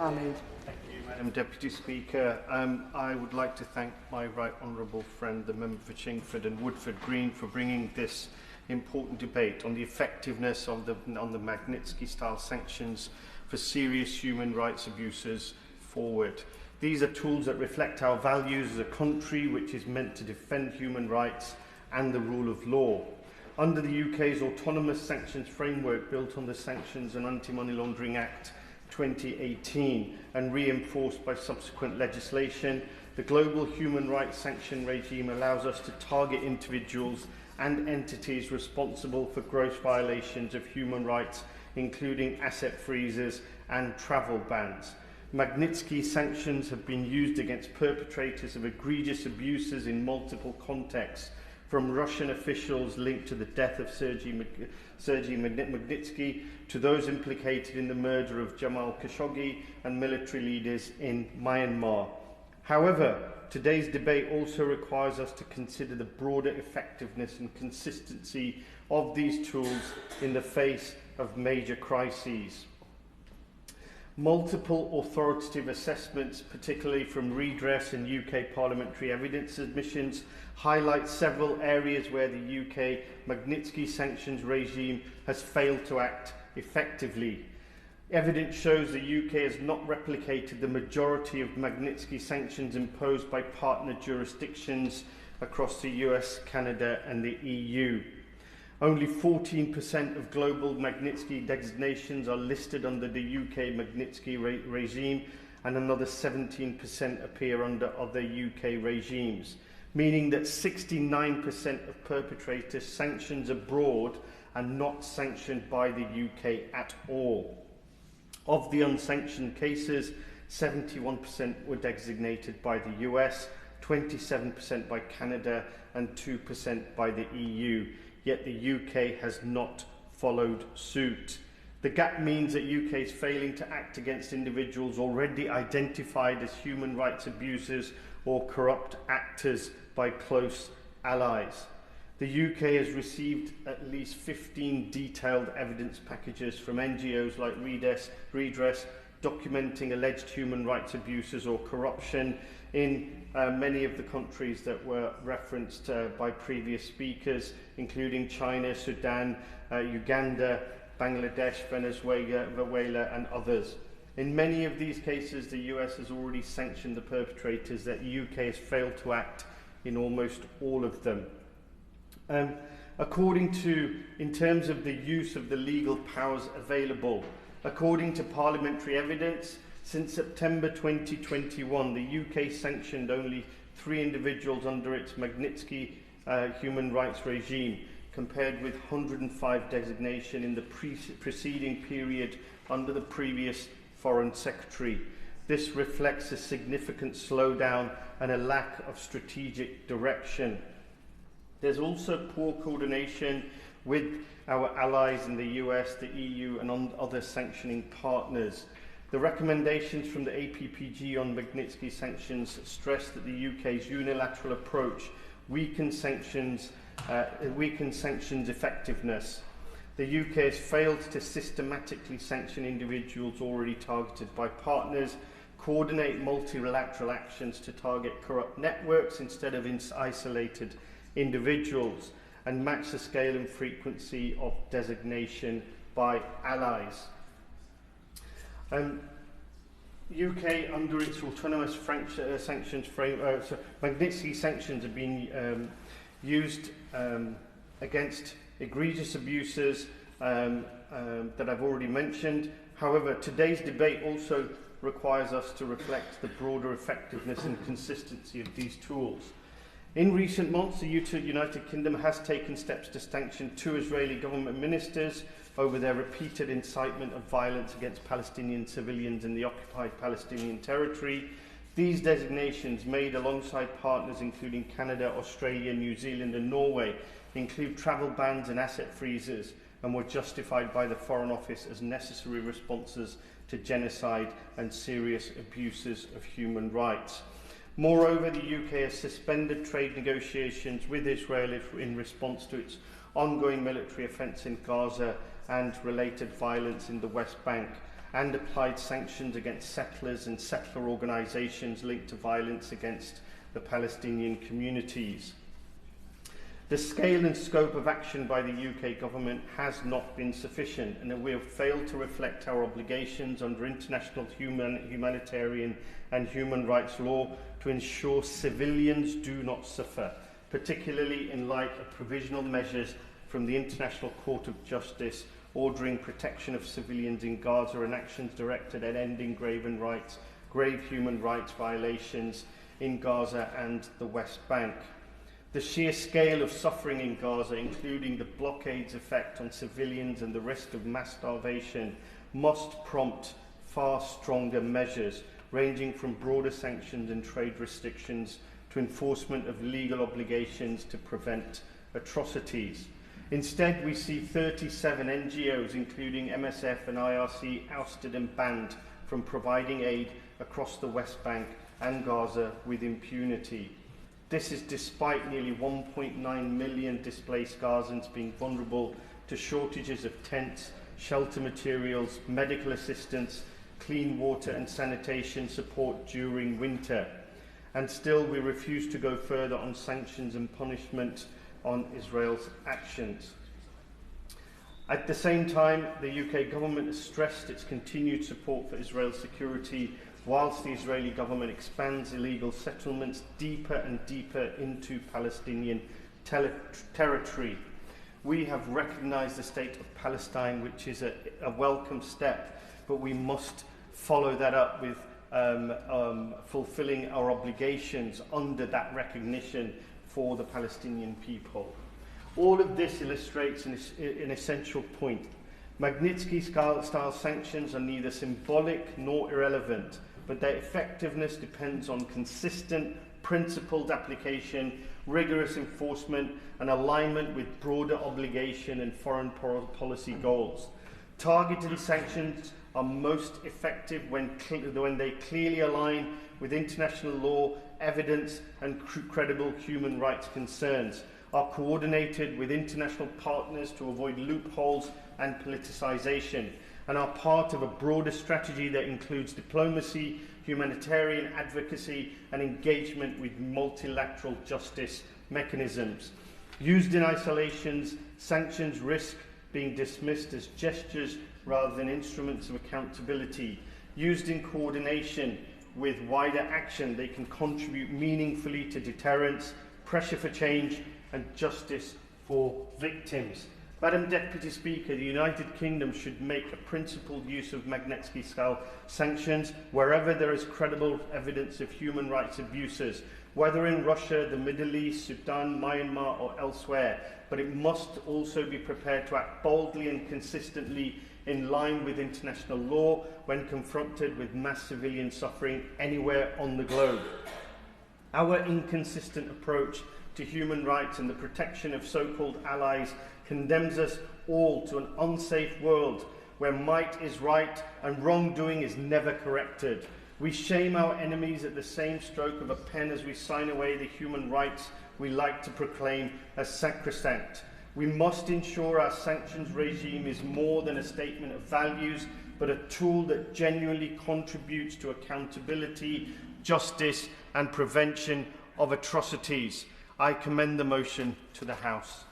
Hamid. Thank you, Madam Deputy Speaker. I would like to thank my right honourable friend, the member for Chingford and Woodford Green, for bringing this important debate on the effectiveness of on the Magnitsky-style sanctions for serious human rights abuses forward. These are tools that reflect our values as a country which is meant to defend human rights and the rule of law. Under the UK's autonomous sanctions framework built on the Sanctions and Anti-Money Laundering Act 2018 and reinforced by subsequent legislation, the global human rights sanction regime allows us to target individuals and entities responsible for gross violations of human rights, including asset freezes and travel bans. Magnitsky sanctions have been used against perpetrators of egregious abuses in multiple contexts, from Russian officials linked to the death of Sergei Magnitsky to those implicated in the murder of Jamal Khashoggi and military leaders in Myanmar. However, today's debate also requires us to consider the broader effectiveness and consistency of these tools in the face of major crises. Multiple authoritative assessments, particularly from Redress and UK parliamentary evidence submissions, highlight several areas where the UK Magnitsky sanctions regime has failed to act effectively. Evidence shows the UK has not replicated the majority of Magnitsky sanctions imposed by partner jurisdictions across the US, Canada and the EU. Only 14% of global Magnitsky designations are listed under the UK Magnitsky regime, and another 17% appear under other UK regimes, meaning that 69% of perpetrators sanctioned abroad are not sanctioned by the UK at all. Of the unsanctioned cases, 71% were designated by the US, 27% by Canada and 2% by the EU. Yet the UK has not followed suit. The gap means that UK is failing to act against individuals already identified as human rights abusers or corrupt actors by close allies. The UK has received at least 15 detailed evidence packages from NGOs like Redress documenting alleged human rights abuses or corruption in many of the countries that were referenced by previous speakers, including China, Sudan, Uganda, Bangladesh, Venezuela and others. In many of these cases, the US has already sanctioned the perpetrators, that the UK has failed to act in almost all of them. In terms of the use of the legal powers available, according to parliamentary evidence, since September 2021, the UK sanctioned only 3 individuals under its Magnitsky human rights regime, compared with 105 designation in the preceding period under the previous Foreign Secretary. This reflects a significant slowdown and a lack of strategic direction. There's also poor coordination with our allies in the US, the EU and other sanctioning partners. The recommendations from the APPG on Magnitsky sanctions stress that the UK's unilateral approach weakens sanctions effectiveness. The UK has failed to systematically sanction individuals already targeted by partners, coordinate multilateral actions to target corrupt networks instead of isolated individuals, and match the scale and frequency of designation by allies. UK, under its autonomous sanctions framework, Magnitsky sanctions have been used against egregious abuses that I've already mentioned. However, today's debate also requires us to reflect the broader effectiveness and consistency of these tools. In recent months, the United Kingdom has taken steps to sanction 2 Israeli government ministers over their repeated incitement of violence against Palestinian civilians in the occupied Palestinian territory. These designations, made alongside partners including Canada, Australia, New Zealand and Norway, include travel bans and asset freezes, and were justified by the Foreign Office as necessary responses to genocide and serious abuses of human rights. Moreover, the UK has suspended trade negotiations with Israel in response to its ongoing military offence in Gaza and related violence in the West Bank, and applied sanctions against settlers and settler organisations linked to violence against the Palestinian communities. The scale and scope of action by the UK government has not been sufficient, and we have failed to reflect our obligations under international humanitarian and human rights law to ensure civilians do not suffer, particularly in light of provisional measures from the International Court of Justice ordering protection of civilians in Gaza and actions directed at ending grave human rights violations in Gaza and the West Bank. The sheer scale of suffering in Gaza, including the blockade's effect on civilians and the risk of mass starvation, must prompt far stronger measures, ranging from broader sanctions and trade restrictions to enforcement of legal obligations to prevent atrocities. Instead, we see 37 NGOs, including MSF and IRC, ousted and banned from providing aid across the West Bank and Gaza with impunity. This is despite nearly 1.9 million displaced Gazans being vulnerable to shortages of tents, shelter materials, medical assistance, clean water and sanitation support during winter. And still we refuse to go further on sanctions and punishment on Israel's actions. At the same time, the UK government has stressed its continued support for Israel's security whilst the Israeli government expands illegal settlements deeper and deeper into Palestinian territory. We have recognised the state of Palestine, which is a welcome step, but we must follow that up with fulfilling our obligations under that recognition for the Palestinian people. All of this illustrates an essential point. Magnitsky-style sanctions are neither symbolic nor irrelevant, but their effectiveness depends on consistent, principled application, rigorous enforcement, and alignment with broader obligation and foreign policy goals. Targeted sanctions are most effective when they clearly align with international law, evidence, and credible human rights concerns, are coordinated with international partners to avoid loopholes and politicization, and are part of a broader strategy that includes diplomacy, humanitarian advocacy, and engagement with multilateral justice mechanisms. Used in isolations, sanctions risk being dismissed as gestures rather than instruments of accountability. Used in coordination with wider action, they can contribute meaningfully to deterrence, pressure for change, and justice for victims. Madam Deputy Speaker, the United Kingdom should make a principled use of Magnitsky-style sanctions wherever there is credible evidence of human rights abuses, whether in Russia, the Middle East, Sudan, Myanmar, or elsewhere. But it must also be prepared to act boldly and consistently in line with international law when confronted with mass civilian suffering anywhere on the globe. Our inconsistent approach to human rights and the protection of so-called allies condemns us all to an unsafe world where might is right and wrongdoing is never corrected. We shame our enemies at the same stroke of a pen as we sign away the human rights we like to proclaim as sacrosanct. We must ensure our sanctions regime is more than a statement of values, but a tool that genuinely contributes to accountability, justice, and prevention of atrocities. I commend the motion to the House.